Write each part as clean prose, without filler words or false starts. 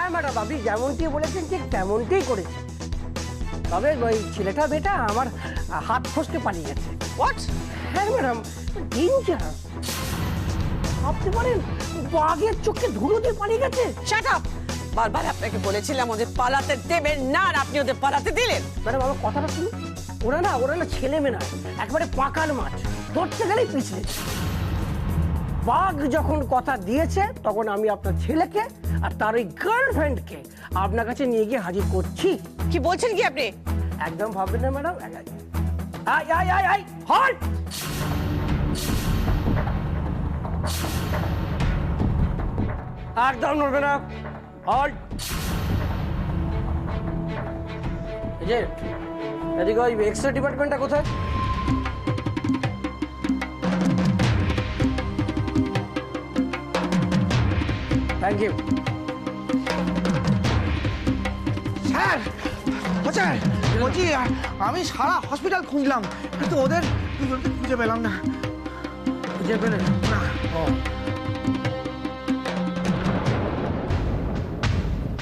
হ্যাঁ ম্যাডাম, আপনি যেমনটি বলেছেন ঠিক তেমনটিই করেছেন। তবে ওই ছেলেটা বেটা আমার হাত ফসকে পালিয়ে গেছে। হোয়াট? হ্যাঁ ম্যাডাম, ডেঞ্জার। আপনি বলেন বাঘের চোখে ধুলো দিয়ে পালিয়ে গেছে। Shut up! বারবার আপনাকে বলেছিলাম ওদের পালাতে দেবেন না, আর আপনি ওদের পালাতে দিলেন। ম্যাডাম আমার কথাটা শুনুন, ওরা না ছেলে মেয়ে নয়, একেবারে পাকার মাছ, ধরতে গেলেই পিছলে। বাঘ যখন কথা দিয়েছে তখন আমি আপনার ছেলেকে আর তার ওই গার্লফ্রেন্ডকে আপনার কাছে নিয়ে গিয়ে হাজির করছি। কি বলছেন কি আপনি? একদম ভাববেন না madam. I I I I halt! একদম নড়বে না, হল্ট! এই যে এদিকে ওই এক্সরে ডিপার্টমেন্টটা কোথায়? Thank you sir. স্যার বলছি আমি সারা হসপিটাল খুঁজলাম, কিন্তু ওদের দুজনকে খুঁজে পেলাম না। খুঁজে পেলেন না। ও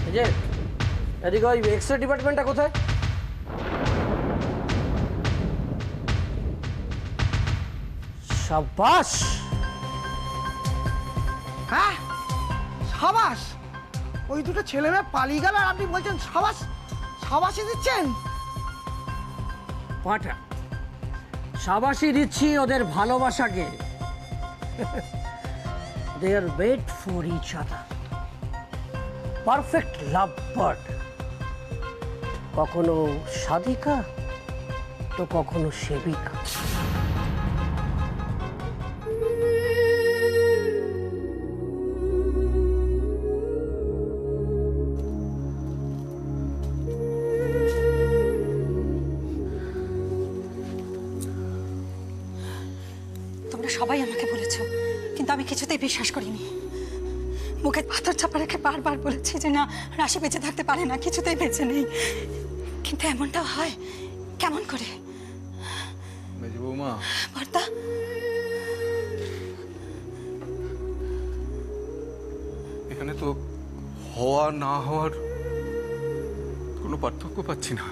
এই যে এদিকে ওই এক্সরে ডিপার্টমেন্টটা কোথায়? সাবাস! হ্যাঁ সাবাস! ওই দুটো ছেলে মেয়ে পালিয়ে গেল আর আপনি বলছেন সাবাস? সাবাসই দিচ্ছেন? পাটা সাবাসই দিচ্ছি ওদের ভালোবাসাকে। They are wait for each other, perfect love bird. কখনো সাধিকা তো কখনো সেবিকা। তোমরা সবাই আমাকে বলেছো, কিন্তু আমি কিছুতেই বিশ্বাস করিনি। মুখে পাথর চাপা রেখে বারবার বলেছি যে না, রাশি বেঁচে থাকতে পারে না, কিছুতেই বেঁচে নেই। কিন্তু এমনটা হয় কেমন করে? মেজি বৌমা, বর্দা, এখানে তো হওয়া না হওয়ার কোনো পার্থক্য পাচ্ছি না।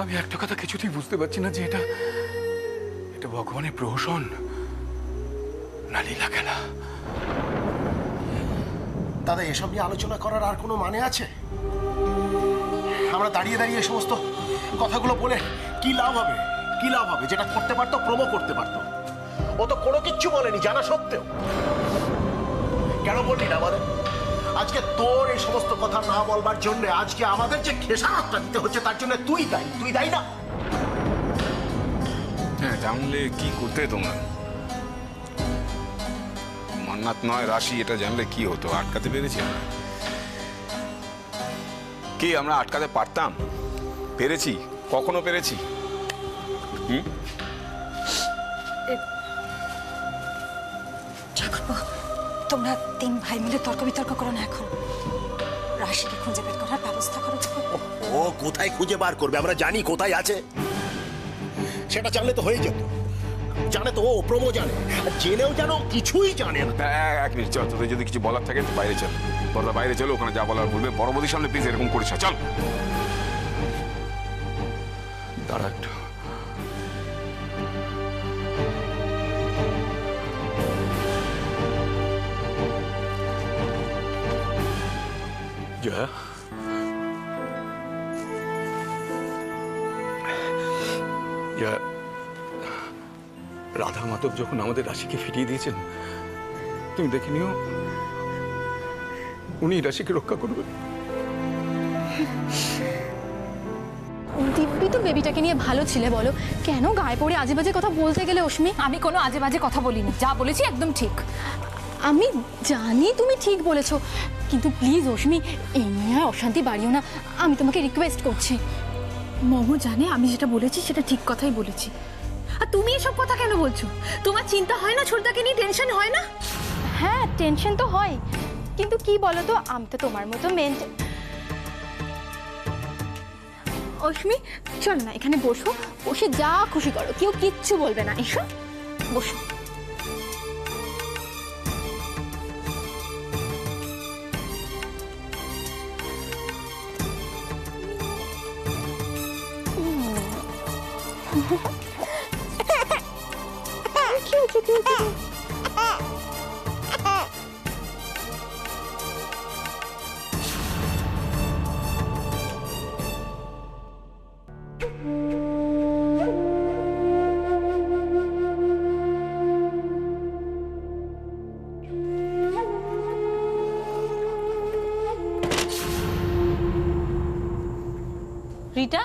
আমি একটা কথা কিছুতেই বুঝতে পারছি না যে এটা ভগবানের প্রহসন না লীলা খেলা। দাদা, এসব নিয়ে আলোচনা করার আর কোনো মানে আছে? আমরা দাঁড়িয়ে দাঁড়িয়ে সমস্ত কথাগুলো বলে কি লাভ হবে? কি লাভ হবে? যেটা করতে পারতো প্রমো করতে পারতো। ও তো কোনো কিচ্ছু বলেনি জানা সত্ত্বেও। কেন বললি না আমাদের? আজকে তোর এই সমস্ত কথা না বলবার জন্য আজকে আমাদের যে খেসারতটা দিতে হচ্ছে তার জন্য তুই দায়ী না? হ্যাঁ, জানলে কি করতে তোমরা? মান্নাত নয় রাশি, এটা জানলে কি হতো? আটকাতে পেরেছি আমরা? কি আমরা আটকাতে পারতাম? পেরেছি? কখনো পেরেছি? ঠাকুরপো, তোমরা তিন ভাই মিলে তর্ক বিতর্ক করো না এখন। রাশিকে খুঁজে বের করার ব্যবস্থা করো। ও কোথায় খুঁজে বার করবে? আমরা জানি কোথায় আছে। সেটা জানলে তো হয়ে যেত। জানে তো, ও প্রমো জানে, জেনেও জানো কিছুই জানে না। এক মিনিট, চল, তোদের যদি কিছু বলার থাকে বাইরে চল। বড়দা বাইরে চলো, ওখানে যা বলার বলবে। পরবর্তী সামনে প্লিজ এরকম করিস না। চল দাঁড়া একটু। জয়া, রাধা মাধব যখন আমাদের রাশিকে ফিরিয়ে দিয়েছেন, তুমি দেখে নিও উনি রাশিকে রক্ষা করবেন। দিব্যি তো বেবিটাকে নিয়ে ভালো ছিলে, বলো কেন গায়ে পড়ে আজে বাজে কথা বলতে গেলে? অশ্মি, আমি কোনো আজে বাজে কথা বলিনি, যা বলেছি একদম ঠিক। আমি জানি তুমি ঠিক বলেছো, কিন্তু প্লিজ অশ্মি, এই নিয়ে অশান্তি বাড়িও না, আমি তোমাকে রিকোয়েস্ট করছি। মহু জানে আমি যেটা বলেছি সেটা ঠিক কথাই বলেছি। আর তুমি এসব কথা কেন বলছো? তোমার চিন্তা হয় না ছোটদাকে নিয়ে? টেনশন হয় না? হ্যাঁ, টেনশন তো হয়, কিন্তু কি বলো তো, আমি তো তোমার মতো অশ্মি, চলো না এখানে বসো, বসে যা খুশি করো, কেউ কিচ্ছু বলবে না। এসো বসো। রিটা,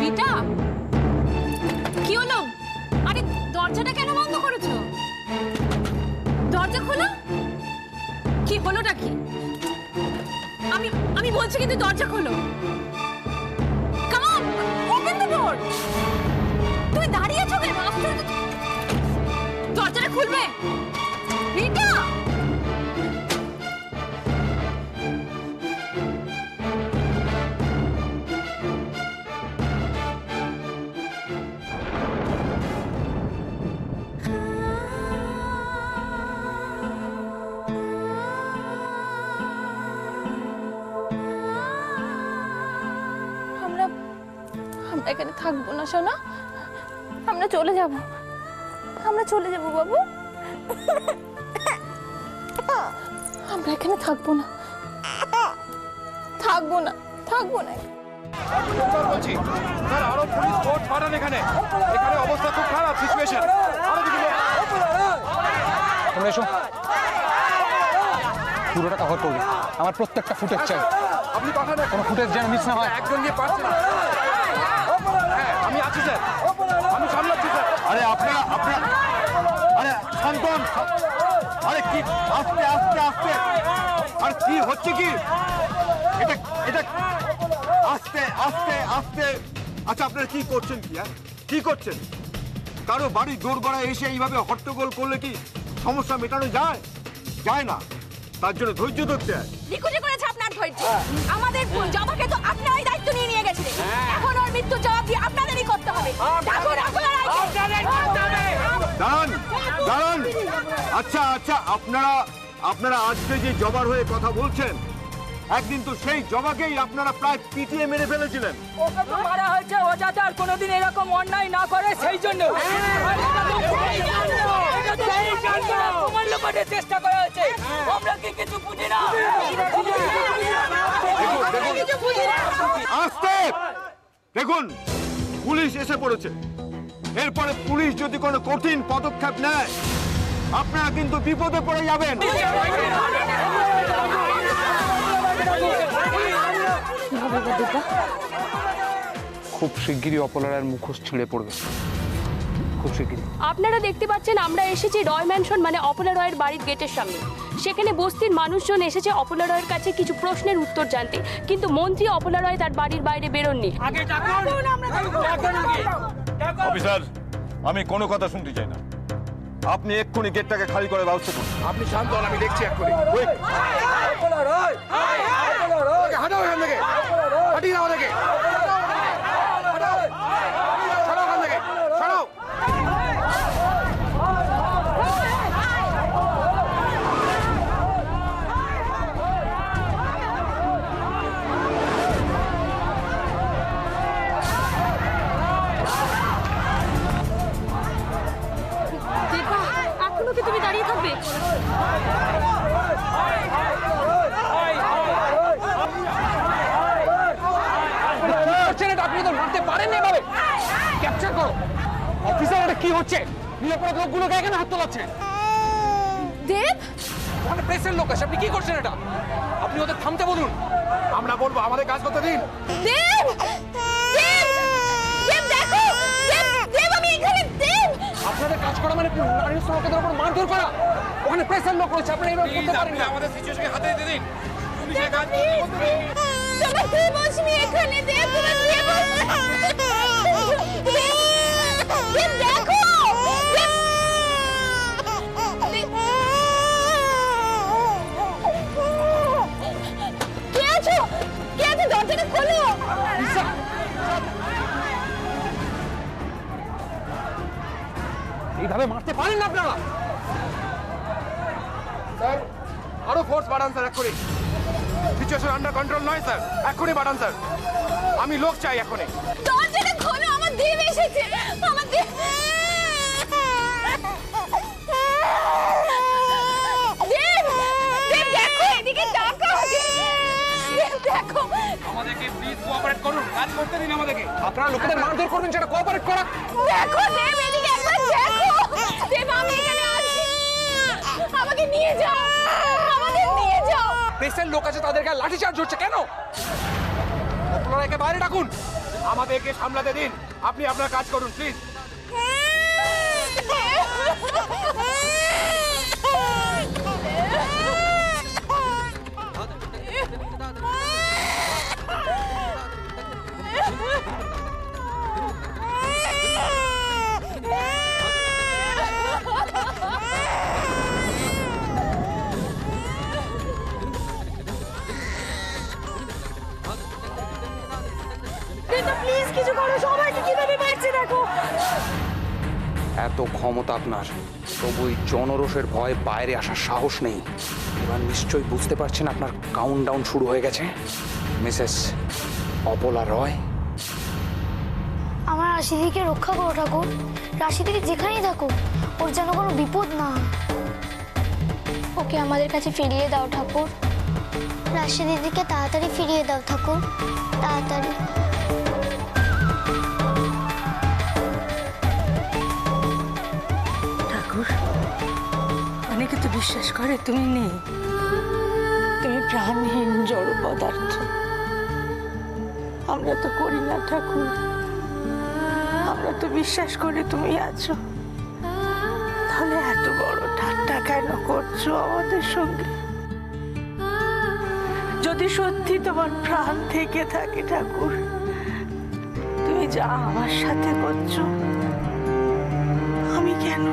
রিটা, কি হলো? আরে দরজাটা কেন বন্ধ করেছো? দরজা খোলো। কি হলোটা কি? আমি বলছি কিন্তু দরজা খোলো। Come on, open the door. তুমি দাঁড়িয়ে আছো কেন? দরজাটা খুলবে রিটা। আমরা এখানে থাকবো না সোনা, আমরা চলে যাব। আমরা চলে যাব বাবু, আমরা এখানে থাকবো না, থাকবো না, থাকবো না। বলছি স্যার, আরো পুলিশ ফোর্স পাঠান এখানে। এখানে অবস্থা খুব খারাপ, সিচুয়েশন। আরো দিকে তোমরা এসো, পুরোটা কভার করবে। আমার প্রত্যেকটা ফুটেজ চাই। আপনি পাঠান, কোনো ফুটেজ যেন মিস না হয়। একজন নিয়ে পারছেন না। হ্যাঁ, আমি আছি স্যার, আমি সামলাচ্ছি স্যার। আরে আপনারা আরে শান্তন, আরে কি আস্তে আস্তে আস্তে, আর কি হচ্ছে কি? এটা এটা আস্তে আস্তে আস্তে। আচ্ছা, আপনারা কি করছেন? কি করছেন? কারো বাড়ি দোরগোড়ায় এসে এইভাবে হট্টগোল করলে কি সমস্যা মেটানো যায়? যায় না। তার জন্য ধৈর্য ধরতে হয়। নিকুচি করেছে আপনার ধৈর্য। আমাদের ভুল, জবাকে তো আপনারাই দায়িত্ব নিয়ে গেছিলেন। এখন ওর মৃত্যুর জবাব দিয়ে আপনাদেরই করতে হবে। দাঁড়ান দাঁড়ান। আচ্ছা আচ্ছা, আপনারা আজকে যে জবার হয়ে কথা বলছেন, একদিন তো সেই জবাকেই আপনারা প্রায় পিটিয়ে মেরে ফেলেছিলেন। ওকে তো মারা হয়েছে, ও যাতে আর কোনোদিন এরকম অন্যায় না করে সেই জন্য তোমার লোকের চেষ্টা করা হয়েছে। আমরা কি কিছু বুঝি না? আস্তে দেখুন, পুলিশ এসে পড়েছে। এরপরে পুলিশ যদি কোনো কঠিন পদক্ষেপ নেয়, আপনারা কিন্তু বিপদে পড়ে যাবেন। খুব শিগগিরই অপলার মুখোশ ছিঁড়ে পড়বে, খুব শিগগিরই। আপনারা দেখতে পাচ্ছেন আমরা এসেছি রয় ম্যানশন মানে অপলা রয়ের বাড়ির গেটের সামনে। সেখানে বস্তির মানুষজন এসেছে অপলা রয়ের কাছে কিছু প্রশ্নের উত্তর জানতে, কিন্তু মন্ত্রী অপলা রয় তার বাড়ির বাইরে বেরোননি। অফিসার, আমি কোনো কথা শুনতে চাই না। আপনি এক্ষুনি গেটটাকে খালি করে ব্যবস্থা করুন। আপনি শান্ত হন, আমি দেখছি এক্ষুনি। হাঁটাও এখান থেকে, হাঁটিয়ে দাও দেখে। সরাও এখান থেকে, সরাও। এখনো কি তুমি দাঁড়িয়ে থাকবে? আপনি তো মারতে পারেন এভাবে। ক্যাপচার করো। অফিসার, এটা কি হচ্ছে? নিরাপরাধ লোকগুলোকে এখানে হাত তোলাচ্ছে। দেব, ওখানে প্রেসের লোক আছে, আপনি কি করছেন এটা? আপনি ওদের থামতে বলুন। আমরা বলবো, আমাদের কাজ করতে দিন। দেব, দেব, দেব দেখো, দেব, দেব আমি এখানে। দেব, আপনাদের কাজ করা মানে নারী শ্রমিকদের উপর মারধর করা। ওখানে প্রেসের লোক রয়েছে, আপনি এভাবে করতে পারেন না। আমাদের সিচুয়েশনকে হাতে দিতে দিন। পুলিশের কাজ তোমার দেব আসমি এখানে। দেব, তোমার দেব, দেব দেখো, দেব, কে আছো? কে আছে? দরজাটা খোলো। এইভাবে মারতে পারেন না আপনারা। স্যার আরো ফোর্স বাড়ান স্যার, এক্ষুনি। সিচুয়েশন আন্ডার কন্ট্রোল নয় স্যার, এক্ষুনি বাড়ান স্যার। আমি লোক চাই এখনই। দরজাটা খোলো, আমার দেব এসেছে। আমার দেব দেখো, এদিকে তাকাও। দেব দেখো। আমাদেরকে প্লিজ কোঅপারেট করুন, কাজ করতে দিন আমাদেরকে। আপনারা লোকেদের মারধর করবেন, সেটা কোঅপারেট করা। দেখো দেব, এদিকে একবার দেখো। দেব, আমি এখানে আছি, আমাকে নিয়ে যাও, আমাদের নিয়ে যাও। প্রেসের লোক আছে, তাদেরকে লাঠিচার্জ হচ্ছে কেন? আপনারা একে বাইরে ডাকুন, আমাদেরকে সামলাতে দিন। আপনি আপনার কাজ করুন প্লিজ। প্লিজ কিছু করো, সবাইকে কিভাবে মারছে দেখো। এত ক্ষমতা আপনার, তবু ওই জনরোষের ভয়ে বাইরে আসার সাহস নেই। এবার নিশ্চয়ই বুঝতে পারছেন আপনার কাউন্টডাউন শুরু হয়ে গেছে। মিসেস অপলা রয়, আমার রাশিদিকে রক্ষা করো ঠাকুর। রাশিদিকে যেখানেই থাকো, ওর যেন কোনো বিপদ না হয়। ওকে আমাদের কাছে ফিরিয়ে দাও ঠাকুর। রাশিদিদিকে তাড়াতাড়ি ফিরিয়ে দাও ঠাকুর, তাড়াতাড়ি। ঠাকুর, অনেকে তো বিশ্বাস করে তুমি নেই, তুমি প্রাণহীন জড় পদার্থ। আমরা তো করি না ঠাকুর, আমরা তো বিশ্বাস করি তুমি আছো। তাহলে এত বড় ঠাট্টা কেন করছো আমাদের সঙ্গে? যদি সত্যি তোমার প্রাণ থেকে থাকে ঠাকুর, তুমি যা আমার সাথে করছো, আমি কেন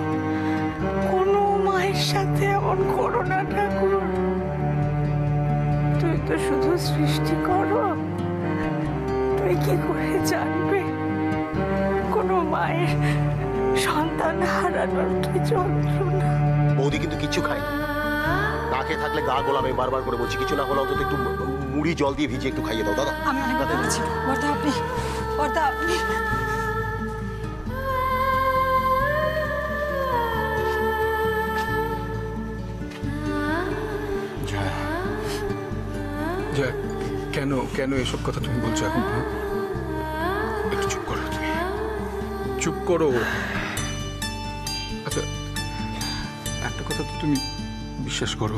কোনো মায়ের সাথে এমন করো না ঠাকুর। তুই তো শুধু সৃষ্টি করো, তুই কি করে জানবে কোনো মায়ের সন্তান হারানোর কি যন্ত্রণা? বৌদি কিন্তু কিচ্ছু খায়নি, না খেয়ে থাকলে গা গোলামে বারবার করে বলছি, কিছু না হলে অন্তত একটু মুড়ি জল দিয়ে ভিজিয়ে একটু খাইয়ে দাও দাদা। আমি অনেক বলেছি বর্দা, আপনি বর্দা আপনি জয়, কেন কেন এসব কথা তুমি বলছো এখন? একটু চুপ করো, তুমি চুপ করো। আচ্ছা, একটা কথা তো তুমি বিশ্বাস করো,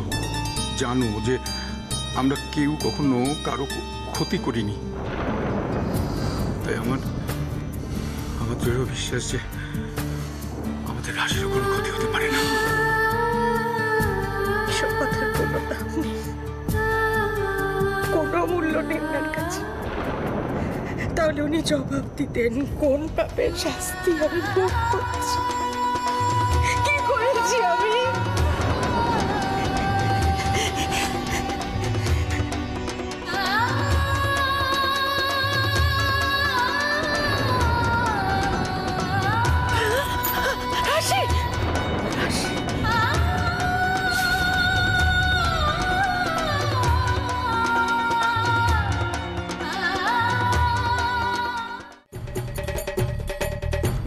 জানো যে আমরা কেউ কখনো কারো ক্ষতি করিনি। তাই আমার দৃঢ় বিশ্বাস যে আমাদের রাশেরও কোনো ক্ষতি হতে পারে না। এসব কথার কোনো দাম নেই, কোনো মূল্য নেই ওনার কাছে। তাহলে উনি জবাব দিতেন কোন পাপের শাস্তি আমি ভোগ করছি, কি করেছি আমি।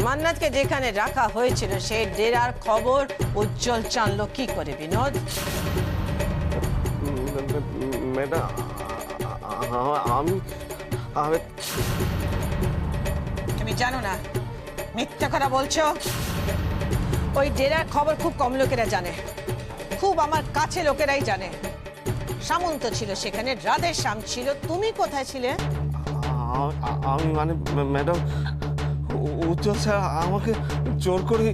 মান্নাতকে যেখানে রাখা হয়েছিল সেই ডেরার খবর উজ্জ্বল জানলো কি করে বিনোদ? ম্যাডাম, আমি তুমি জানো না, মিথ্যা কথা বলছো। ওই ডেরার খবর খুব কম লোকেরা জানে, খুব আমার কাছে লোকেরাই জানে। সামন্ত ছিল সেখানে, রাধের শ্যাম ছিল, তুমি কোথায় ছিলে? আমি মানে ম্যাডাম, উজ্জ্বল স্যার আমাকে জোর করে,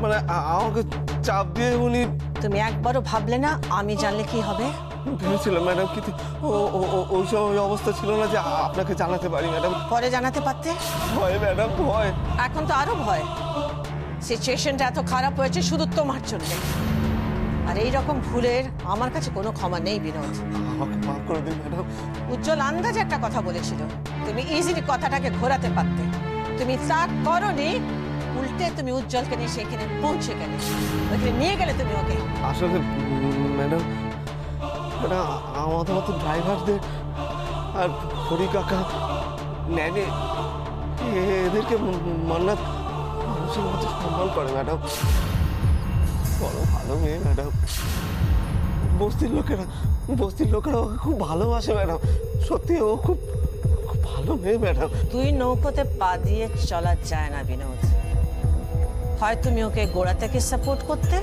মানে আমাকে চাপ দিয়ে উনি। তুমি একবারও ভাবলে না আমি জানলে কি হবে? ভেবেছিলাম ম্যাডাম, কিন্তু ওই সময় অবস্থা ছিল না যে আপনাকে জানাতে পারি ম্যাডাম। পরে জানাতে পারতে? ভয় ম্যাডাম, ভয়। এখন তো আরো ভয়। সিচুয়েশনটা এত খারাপ হয়েছে শুধু তোমার জন্য। আর এই রকম ভুলের আমার কাছে কোনো ক্ষমা নেই বিনোদ। আমাকে মাফ করে দিন ম্যাডাম। উজ্জ্বল আন্দাজে একটা কথা বলেছিল, তুমি ইজিলি কথাটাকে ঘোরাতে পারতে। তুমি তা করনি উল্টে তুমি উজ্জ্বলকে নিয়ে সেখানে পৌঁছে গেলে, ওইখানে নিয়ে গেলে তুমি ওকে। আসলে ম্যাডাম আমাদের মতো ড্রাইভারদের আর হরি কাকা ন্যানে এদেরকে মান্নাত মানুষের মতো সম্মান করে ম্যাডাম। বড় ভালো মেয়ে ম্যাডাম। বস্তির লোকেরা ওকে খুব ভালোবাসে ম্যাডাম। সত্যি ও খুব খুব ভালো মেয়ে ম্যাডাম। তুই নৌকোতে পা দিয়ে চলা যায় না বিনোদ। হয় তুমি ওকে গোড়া থেকে সাপোর্ট করতে,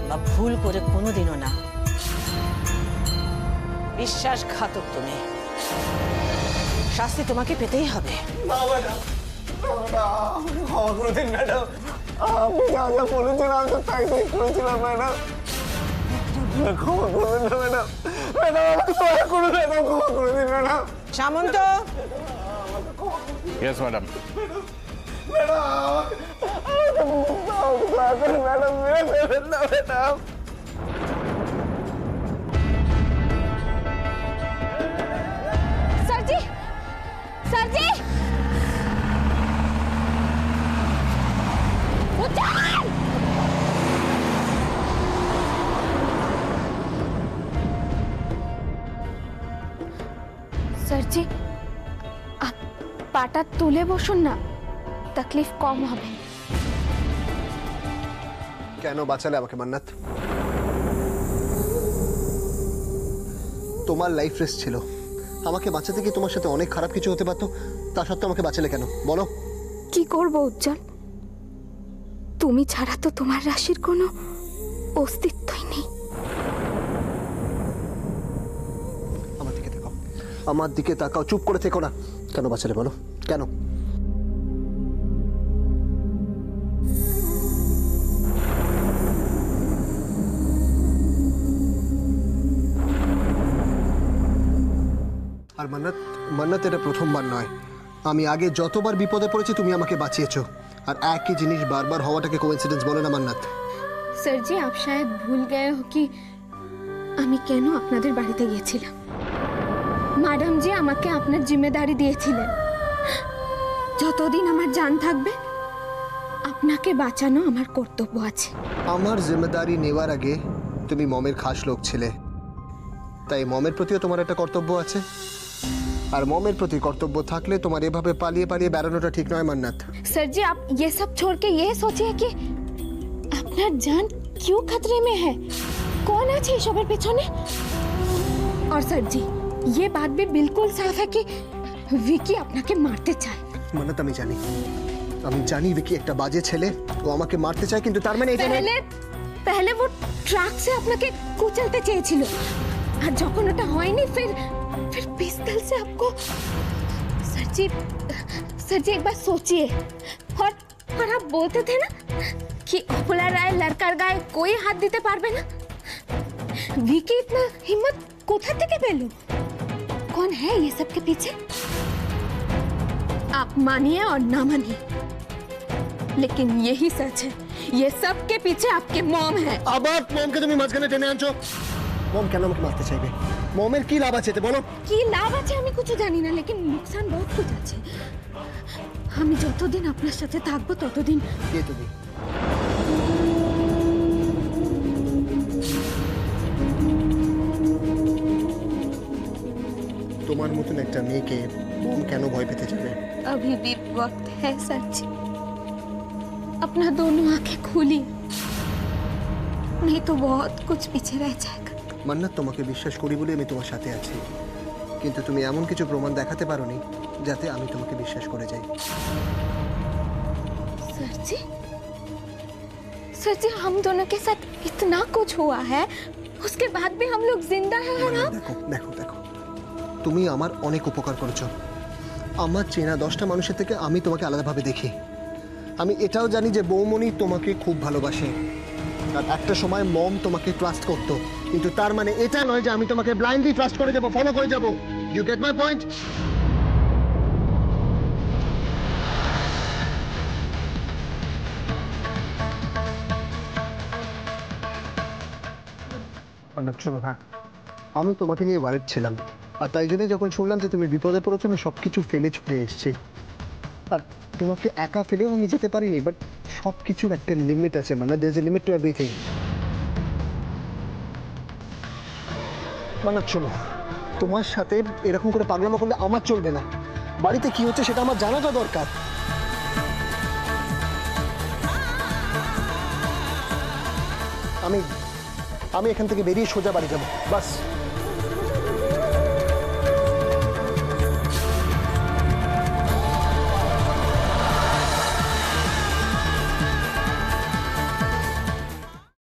বা ভুল করে কোনোদিনও না। বিশ্বাসঘাতক তুমি, শাস্তি তোমাকে পেতেই হবে। না ম্যাডাম, ক্ষমা করে দিন ম্যাডাম। আপনি যা যা বলেছেন আমি তো তাই তাই করেছিলাম ম্যাডাম। ক্ষমা করবেন না ম্যাডাম। ম্যাডাম আমাকে দয়া করে ম্যাডাম, ক্ষমা করে দিন madam. Samanta. Yes madam. Madam মেরে দেবেন না ম্যাডাম। सरजी सरजी सरजी आप पाटा तुले बसुन ना, तकलीफ कम হবে। কেন বাঁচালে আমাকে মান্নাত? তোমার লাইফ রিস্ক ছিল, আমাকে বাঁচাতে গিয়ে তোমার সাথে অনেক খারাপ কিছু হতে পারতো, তা সত্ত্বেও আমাকে বাঁচালে কেন বলো? কি করব উজ্জ্বল, তুমি ছাড়া তো তোমার রাশির কোনো অস্তিত্বই নেই। আমার দিকে তাকাও, চুপ করে থেকো না। কেন বাঁচালে বলো, কেন? আর মান্নাত এটা প্রথমবার নয়, আমি আগে যতবার বিপদে পড়েছি তুমি আমাকে বাঁচিয়েছো, আর একই জিনিস বারবার হওয়াটাকে কোইন্সিডেন্স বলে না মান্নাত। सर जी आप शायद भूल गए हो कि আমি কেন আপনাদের বাড়িতে গিয়েছিলাম। ম্যাডাম জি আমাকে আপনার জিম্মেদারি দিয়েছিলেন, যতদিন আমার জান থাকবে আপনাকে বাঁচানো আমার কর্তব্য আছে। আমার জিম্মেদারি নেওয়ার আগে তুমি মমের খাস লোক ছিলে, তাই মমের প্রতিও তোমার একটা কর্তব্য আছে। আর মমের প্রতি কর্তব্য থাকলে তোমার এভাবে পালিয়ে পালিয়ে বেড়ানোটা ঠিক নয় মান্নাত। सर जी आप ये सब छोड़ के ये सोचिए कि अपना जान क्यों खतरे में है, कौन আছে এসবের পেছনে। और सर जी ये बात भी बिल्कुल साफ है कि विकी আপনাকে মারতে চায়। মান্নাত আমি জানি विकी একটা বাজে ছেলে, ও আমাকে মারতে চায়, কিন্তু তার মানে এটা নয়। पहले वो ट्रक से আপনাকে কুচলতে চেয়েছিল, আর যখন ওটা হয়নি फिर पिस्तौल से आपको। सर जी एक बार सोचिए। और आप बोलते थे ना कि अपोला राय लड़कार गाয়ে कोई हाथ দিতে পারবে না। विकी इतना हिम्मत কোথা থেকে পেল? कौन है ये सब के पीछे? आप मानिए और ना मानिए, लेकिन यही सच है, ये सब के पीछे आपके मॉम है। আবার মমকে তুমি মাঝখানে টেনে আনছো। মম কেন আমাকে মারতে চাইবে? মমের কি লাভ আছে বলো? কি লাভ আছে আমি কিছু জানি না, लेकिन नुकसान बहुत कुछ আছে। আমি যতদিন আপনার সাথে থাকবো ততদিন। কে তুমি? তোমার মতন একটা মেয়েকে মম কেন ভয় পেতে যাবে? अभी भी वक्त है सर जी, अपना दोनों आंखें खोली, नहीं तो बहुत कुछ पीछे रह जाएगा। মান্নাত তোমাকে বিশ্বাস করি বলে আমি তোমার সাথে আছি, কিন্তু তুমি এমন কিছু প্রমাণ দেখাতে পারোনি যাতে আমি তোমাকে বিশ্বাস করে যাই। सर जी हम दोनों के साथ इतना कुछ हुआ है, उसके बाद भी हम लोग जिंदा हैं। और आप দেখো দেখো দেখো, তুমি আমার অনেক উপকার করেছো। আমার চেনা 10টা মানুষের থেকে আমি তোমাকে আলাদাভাবে দেখি। আমি এটাও জানি যে বৌমনি তোমাকে খুব ভালোবাসে, আর একটা সময় মম তোমাকে ট্রাস্ট করতো, কিন্তু তার মানে এটা নয় যে আমি তোমাকে ব্লাইন্ডলি ট্রাস্ট করে যাব, ফলো করে যাব। You get my point? আমি তোমাকে নিয়ে ওয়ারিড ছিলাম, আর তাই জন্য যখন শুনলাম যে তুমি বিপদে পড়েছো, আমি সবকিছু ফেলে ছুটে এসেছি। আর তোমাকে একা ফেলেও আমি যেতে পারিনি, বাট সব কিছুর একটা লিমিট আছে, মানে there is a limit two everything. মানে শোনো, তোমার সাথে এরকম করে পাগলামো করলে আমার চলবে না। বাড়িতে কি হচ্ছে সেটা আমার জানাটা দরকার। আমি এখান থেকে বেরিয়ে সোজা বাড়ি যাবো, বাস।